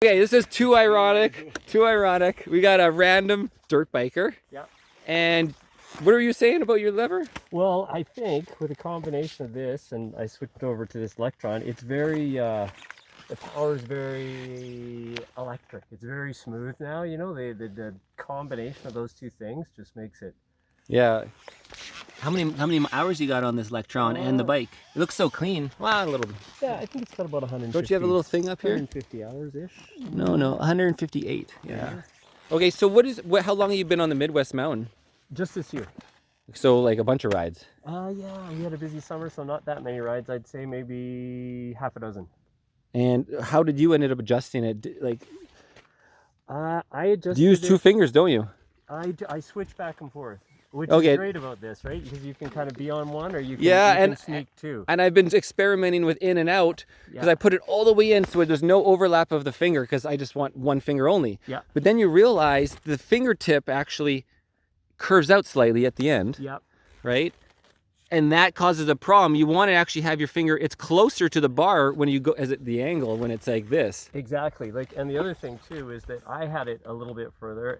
Okay, this is too ironic. Too ironic. We got a random dirt biker. Yeah. And what were you saying about your lever? Well, I think with a combination of this, and I switched over to this Lectron, it's very, the power is very electric. It's very smooth now, you know, the combination of those two things just makes it. Yeah. How many hours you got on this Lectron and the bike? It looks so clean. Well, a little. Yeah, I think it's got about 150. Don't you have a little thing up here? 150 hours-ish. No, 158. Yeah. Okay, so how long have you been on the Midwest Mountain? Just this year. So like a bunch of rides. Yeah, we had a busy summer, so not that many rides. I'd say maybe half a dozen. And how did you end up adjusting it? Like, I adjusted. you use two fingers, don't you? I switch back and forth, which is great about this, right? Because you can kind of be on one, or you can, sneak two. And I've been experimenting with in and out because I put it all the way in so there's no overlap of the finger because I just want one finger only. Yeah. But then you realize the fingertip actually curves out slightly at the end. Yep. Right? And that causes a problem. You want to actually have your finger, it's closer to the bar when you go as at the angle when it's like this. Exactly. Like, and the other thing too is that I had it a little bit further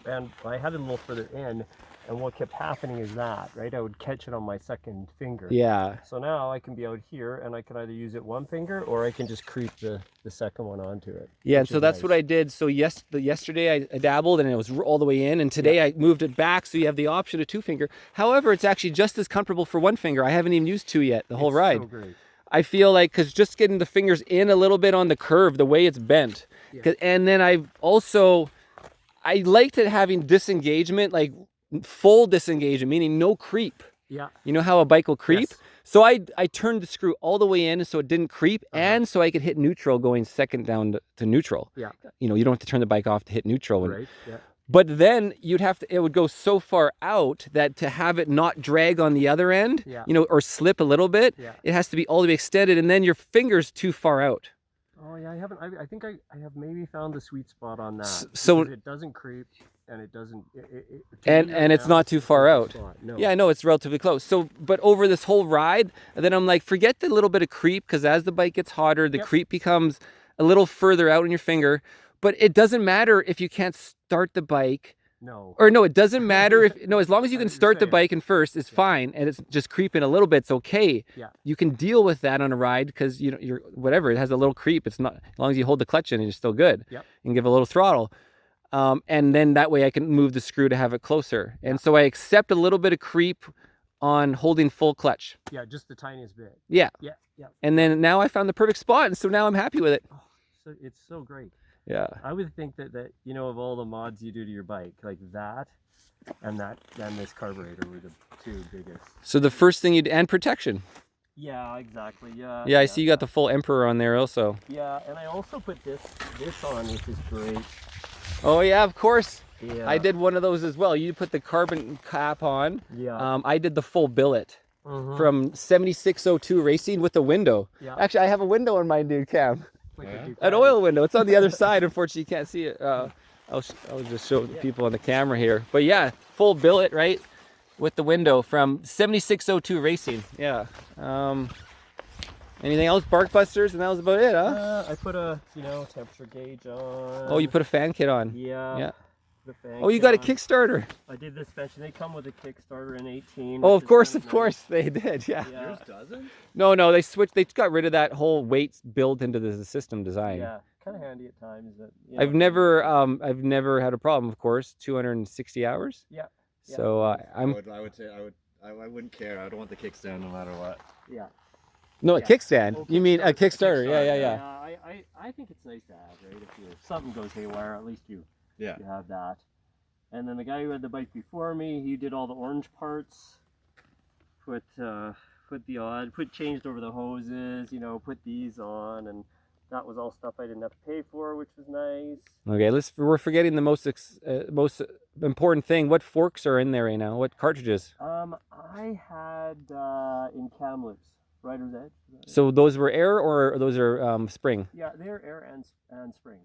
and I had it a little further in, and what kept happening is that, right, I would catch it on my second finger. Yeah. So now I can be out here and I can either use it one finger or I can just creep the second one onto it. Yeah, and so that's what I did. So yesterday I dabbled and it was all the way in, and today I moved it back so you have the option of two finger. However, it's actually just as comfortable for one finger. I haven't even used two yet the whole ride. So great. I feel like, because just getting the fingers in a little bit on the curve, the way it's bent. And then I liked it having disengagement, like full disengagement, meaning no creep. Yeah. You know how a bike will creep? Yes. So I turned the screw all the way in so it didn't creep, and so I could hit neutral going second down to neutral. Yeah. You know, you don't have to turn the bike off to hit neutral. Right. Yeah. But then it would go so far out that to have it not drag on the other end, you know, or slip a little bit, it has to be all the way extended, and then your finger's too far out. Oh yeah, I haven't. I think I have maybe found the sweet spot on that. So it doesn't creep, and it doesn't. And it's not too far out. No. Yeah, I know it's relatively close. So, but over this whole ride, then I'm like, forget the little bit of creep, because as the bike gets hotter, the creep becomes a little further out in your finger. But it doesn't matter if you can't start the bike. No. Or no, it doesn't matter as long as you can start the bike in first, it's fine, and it's just creeping a little bit, it's okay. Yeah. You can deal with that on a ride because you're whatever, it has a little creep. It's not, as long as you hold the clutch in, you're still good. Yep. And give a little throttle. And then that way I can move the screw to have it closer. And so I accept a little bit of creep on holding full clutch. Yeah, just the tiniest bit. Yeah. Yeah. Yeah. And then now I found the perfect spot, and so now I'm happy with it. Oh, so it's so great. Yeah. I would think that you know, of all the mods you do to your bike, like that and this carburetor were the two biggest. So the first thing and protection. Yeah, exactly. Yeah. Yeah, I see you got the full Emperor on there also. Yeah, and I also put this on, which is great. Oh yeah, of course. Yeah. I did one of those as well. You put the carbon cap on. Yeah. I did the full billet from 7602 Racing with the window. Yeah. Actually, I have a window on my dude cam. Like An oil window. It's on the other side. Unfortunately, you can't see it. I'll just show the people on the camera here. But yeah, full billet, right? With the window from 7602 Racing. Yeah. Anything else? Bark busters, and that was about it, huh? I put a temperature gauge on. Oh, you put a fan kit on. Yeah. Yeah. Oh, you got a Kickstarter. I did the suspension. They come with a Kickstarter in 18. Oh, of course they did. Yeah. Yours doesn't? No, they switched. They got rid of that whole weight built into the system design. Yeah, kind of handy at times. That, I've never had a problem. Of course, 260 hours. Yeah. So I would say I wouldn't care. I don't want the kickstand no matter what. Yeah. No, a kickstand. Oh, you mean a Kickstarter? Yeah. I think it's nice to have, right? If something goes haywire, at least you have that. And then the guy who had the bike before me, he did all the orange parts. Changed over the hoses, put these on, and that was all stuff I didn't have to pay for, which was nice. Okay, we're forgetting the most important thing. What forks are in there right now? What cartridges? I had in cam loops, Rider's Edge. So those were air or those are spring? Yeah, they're air and spring.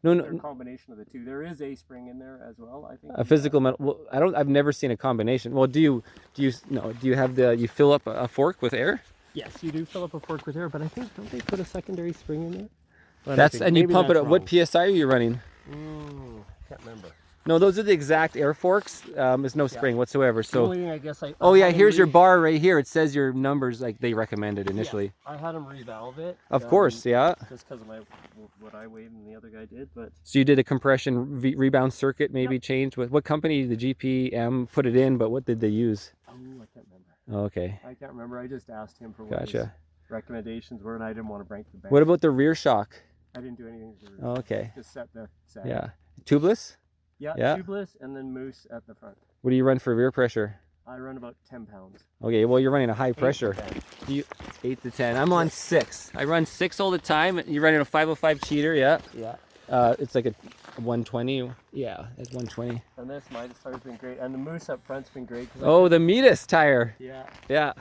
No, They're a combination of the two. There is a spring in there as well, I think. A physical metal. Well, I've never seen a combination. Well, do you have you fill up a fork with air? Yes, you do fill up a fork with air, but I think, don't they put a secondary spring in there? But That's and you maybe pump it that's at what wrong. PSI are you running? Can't remember. No, those are the exact air forks. There's no spring whatsoever. The So, only thing I guess oh yeah, had here's him your bar right here. It says your numbers like they recommended initially. I had him revalve it. Of course, yeah. Just because of what I weighed and the other guy did, but So you did a compression rebound circuit, maybe changed with what company? The GPM put it in, but what did they use? I can't remember. Oh, okay, I can't remember. I just asked him for what his gotcha. recommendations were, and I didn't want to break the bank. What about the rear shock? I didn't do anything to the Oh, okay, Just set the set. yeah. Tubeless? Yeah, Yeah. tubliss and then moose at the front. What do you run for rear pressure? I run about 10 pounds. Okay, well you're running a high pressure. 8 to 10. 8 to 10. I'm on 6. I run 6 all the time. You're running a 505 cheater, yeah. Yeah. It's like a 120. Yeah, it's 120. And this Midas tire's been great, and the moose up front's been great. Oh, the Midas tire. Yeah. Yeah.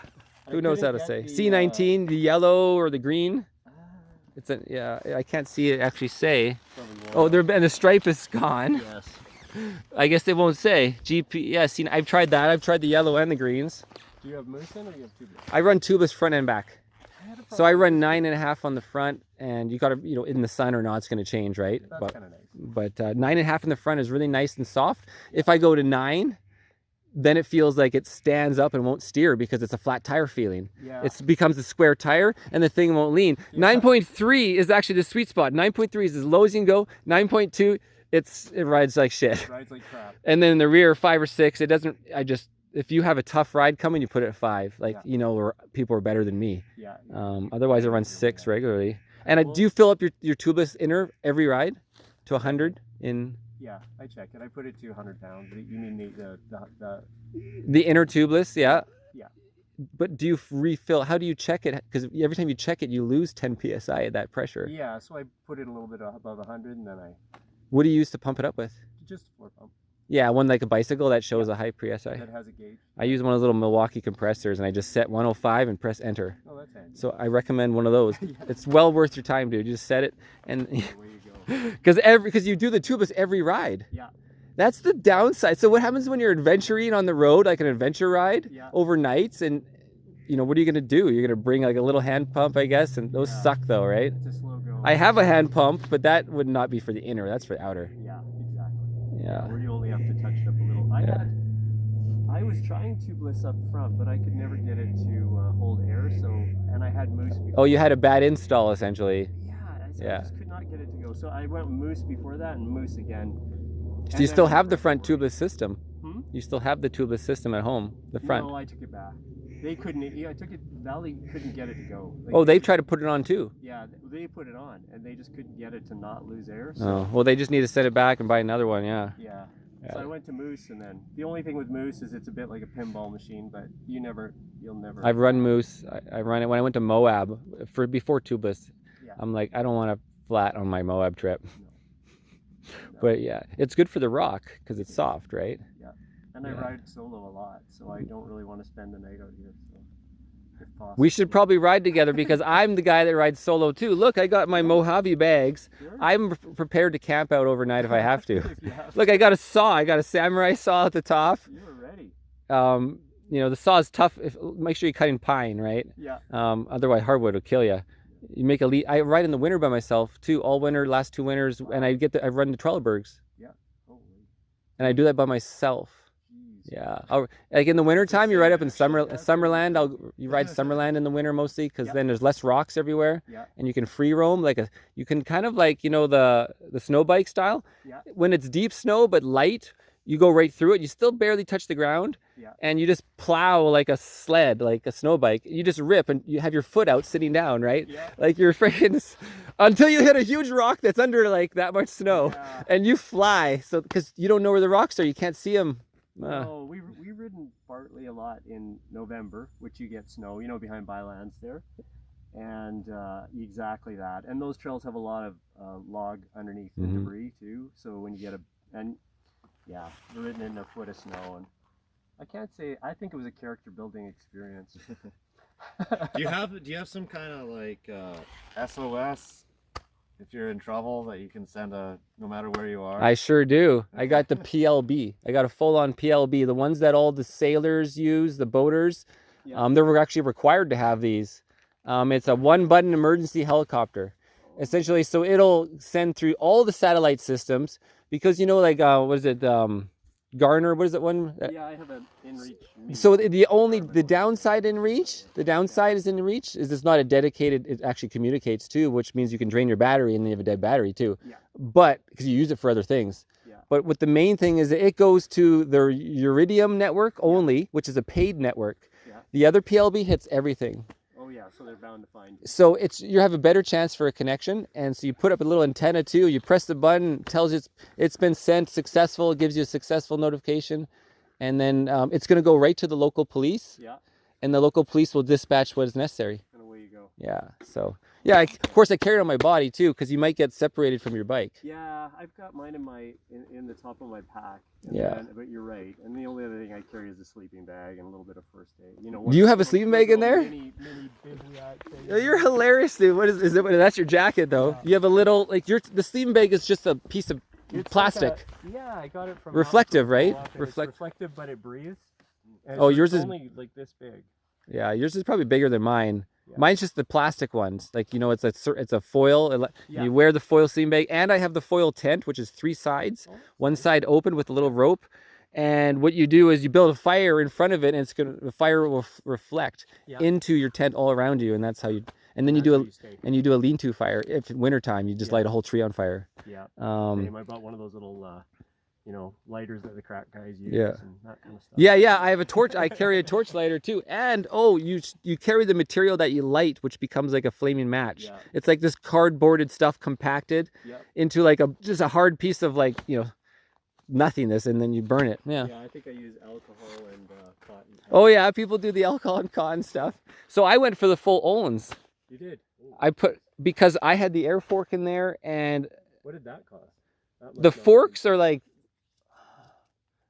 Who knows how to say? C19, the yellow or the green. It's a yeah. I can't see it actually say. Oh, and the stripe is gone. Yes. I guess they won't say. GP. Yeah. See, I've tried that. I've tried the yellow and the greens. Do you have moose in or do you have tubliss? I run tubeless front and back. So I run 9.5 on the front, and you gotta, in the sun or not, it's gonna change, right? That's kind of nice. But 9.5 in the front is really nice and soft. If I go to 9, then it feels like it stands up and won't steer because it's a flat tire feeling. Yeah. It becomes a square tire and the thing won't lean. 9.3 is actually the sweet spot. 9.3 is as low as you can go. 9.2, it rides like shit. It rides like crap. And then in the rear, 5 or 6, it doesn't. If you have a tough ride coming, you put it at 5. Like or people are better than me. Yeah. Otherwise, I run 6 regularly. And do you fill up your tubeless inner every ride to 100 in? Yeah, I check it. I put it to 100 pounds. But you mean The inner tubeless, yeah. Yeah. But do you refill? How do you check it? Because every time you check it, you lose 10 psi at that pressure. Yeah, so I put it a little bit above 100, and then I What do you use to pump it up with? just floor pump. Yeah, one like a bicycle that shows a high psi. That has a gauge. I use one of those little Milwaukee compressors, and I just set 105 and press enter. Oh, that's handy. So I recommend one of those. It's well worth your time, dude. You just set it, and Away you go. because you do the tubeless every ride. Yeah. That's the downside. So what happens when you're adventuring on the road, like an adventure ride, overnights, and what are you gonna do? You're gonna bring like a little hand pump, I guess, and those suck though, right? It's a slow go. I have a hand pump, but that would not be for the inner. That's for the outer. Yeah, exactly. Yeah. Where you only have to touch it up a little. I was trying tubeless up front, but I could never get it to hold air. And I had moose before. Oh, you had a bad install essentially. Yeah, I just could not get it to go. So I went moose before that and moose again. So you still have the front tubeless system? Hmm? You still have the tubeless system at home, the front? No, I took it back. They couldn't. I took it. Valley couldn't get it to go. Oh, they've tried to put it on too. Yeah, they put it on, and they just couldn't get it to not lose air. So, Oh, well, they just need to set it back and buy another one. Yeah. Yeah. So I went to moose, and then the only thing with moose is it's a bit like a pinball machine, but you'll never. I've run moose. I run it when I went to Moab before tubeless. Yeah. I'm like, I don't want to flat on my Moab trip. No. But yeah, it's good for the rock because it's soft, right? Yeah. And I ride solo a lot, so I don't really want to spend the night out here. So if possible. We should probably ride together because I'm the guy that rides solo too. Look, I got my Mojave bags. Sure. I'm prepared to camp out overnight if I have to. If you have Look, I got a saw. I got a samurai saw at the top. You were ready. The saw is tough. Make sure you're cutting pine, right? Yeah. Otherwise, hardwood will kill you. You make a lead. I ride in the winter by myself too, all winter, last 2 winters, and I run the Trelleborgs. Yeah. Holy. And I do that by myself. Jeez. Yeah. Like in the winter time, you ride up in Summerland. You ride Summerland in the winter mostly because then there's less rocks everywhere, and you can free roam. You can kind of like the snow bike style. Yeah. When it's deep snow but light, you go right through it. You still barely touch the ground. Yeah. And you just plow like a sled, like a snow bike. You just rip and you have your foot out sitting down, right? Yeah. Like you're freaking until you hit a huge rock that's under like that much snow, and you fly. So because you don't know where the rocks are, you can't see them. Oh, we've ridden Bartley a lot in November, which you get snow, behind Bylands there, and exactly that. And those trails have a lot of log underneath the debris too. So when you get we're ridden in a foot of snow, and I can't say. I think it was a character building experience. Do you have some kind of like SOS if you're in trouble that you can send no matter where you are? I sure do. I got the PLB. I got a full-on PLB. The ones that all the sailors use, the boaters. Yeah. They were actually required to have these. It's a 1-button emergency helicopter. essentially. So it'll send through all the satellite systems because you know, like what is it, Garner? What is it one? Yeah, I have an InReach. So the downside in reach, the downside is in reach is it's not a dedicated. It actually communicates too, which means you can drain your battery and then you have a dead battery too. Yeah. But because you use it for other things. Yeah. But what the main thing is, that it goes to the Iridium network only, which is a paid network. Yeah. The other PLB hits everything. Oh yeah, so they're bound to find you. So you have a better chance for a connection, and so you put up a little antenna too. You press the button, it tells you it's been sent successful. It gives you a successful notification, and then it's going to go right to the local police. Yeah. And the local police will dispatch what is necessary. And away you go. Yeah. So yeah, of course I carry it on my body too, because you might get separated from your bike. Yeah, I've got mine in the top of my pack. And Yeah. then, but you're right. And the only other thing I carry is a sleeping bag and a little bit of first aid. You know. Do you have a sleeping bag in there? Mini bivouac thing. Oh, you're hilarious, dude. What is it? That's your jacket though. Yeah. You have a little the sleeping bag is just a piece of It's plastic. like yeah, I got it from Reflective, right? It's reflective, but it breathes. And Oh, it's yours is only like this big. Yeah, yours is probably bigger than mine. Yeah. Mine's just the plastic ones. Like, you know, it's a foil. Yeah. You wear the foil sleeping bag. And I have the foil tent, which is 3 sides. Oh. One side open with a little rope. And what you do is you build a fire in front of it, and the fire will reflect Yeah. into your tent all around you. And that's how you, and then you do a lean-to fire. If in wintertime, you just Yeah. light a whole tree on fire. Yeah. Um, I bought one of those little, lighters that the crack guys use. Yeah. And that kind of stuff. Yeah, I have a torch. I carry a torch lighter too. And you carry the material that you light, which becomes like a flaming match. Yeah. It's like this cardboarded stuff compacted Yeah. into like just a hard piece of like, nothingness, and then you burn it. Yeah. Yeah, I think I use alcohol and cotton. Oh yeah, people do the alcohol and cotton stuff. So I went for the full Ohlins. You did? Ooh. Because I had the air fork in there, and What did that cost? That the must not forks are like,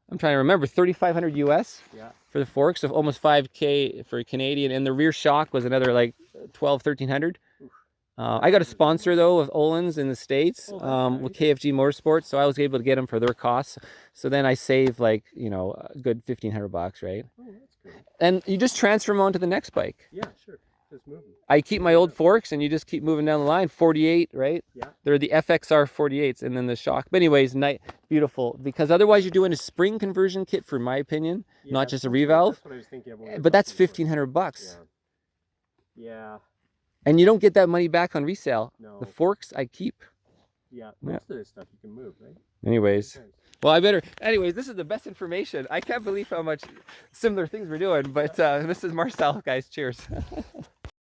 I'm trying to remember, 3,500 US. be- Yeah. For the forks, so almost 5K for Canadian, and the rear shock was another like 1,300. I got a sponsor though of Ohlins in the States, Oh, that's with nice. KFG Motorsports, so I was able to get them for their costs. So then I saved like a good $1,500, right? Oh, that's good. And you just transfer them onto the next bike. Yeah, sure. Just moving. I keep my old forks, and you just keep moving down the line. 48, right? Yeah. They're the FXR 48s, and then the shock. But anyways, beautiful, because otherwise you're doing a spring conversion kit, for my opinion, Yeah, not just a that's what- revalve. That's what I was thinking of when we were But that's talking before. $1,500. Yeah. Yeah. And you don't get that money back on resale. No. The forks I keep. Yeah. Most of this stuff you can move, right? Anyways, Okay. well, anyways, this is the best information. I can't believe how much similar things we're doing, but this is Marcel, guys. Cheers.